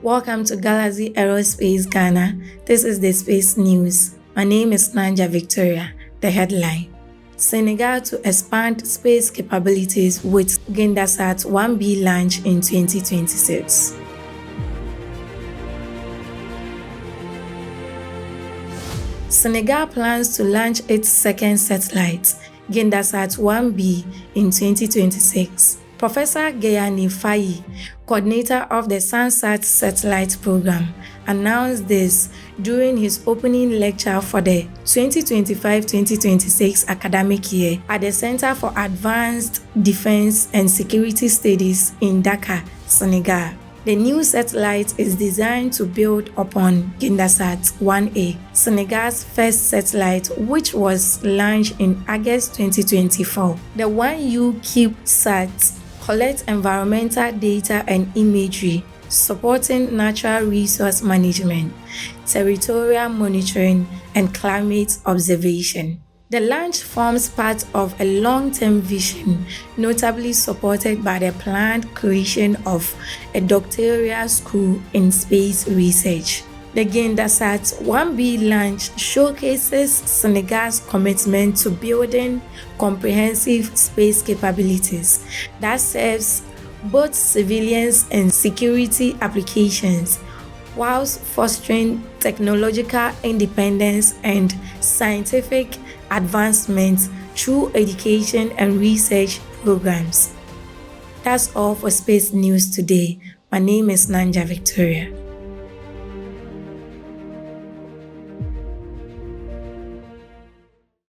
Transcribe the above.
Welcome to Galaxy Aerospace Ghana. This is the Space News. My name is Nanja Victoria. The headline: Senegal to expand space capabilities with GAINDESAT-1B launch in 2026. Senegal plans to launch its second satellite, GAINDESAT-1B, in 2026. Professor Gayane Faye, coordinator of the SENSAT satellite program, announced this during his opening lecture for the 2025-2026 academic year at the Center for Advanced Defense and Security Studies in Dakar, Senegal. The new satellite is designed to build upon GAINDESAT-1A, Senegal's first satellite, which was launched in August 2024. The 1U CubeSat collects environmental data and imagery, supporting natural resource management, territorial monitoring, and climate observation. The launch forms part of a long-term vision, notably supported by the planned creation of a doctoral school in space research. The GAINDESAT-1B launch showcases Senegal's commitment to building comprehensive space capabilities that serves both civilians and security applications, whilst fostering technological independence and scientific advancement through education and research programs. That's all for Space News today. My name is Nanja Victoria.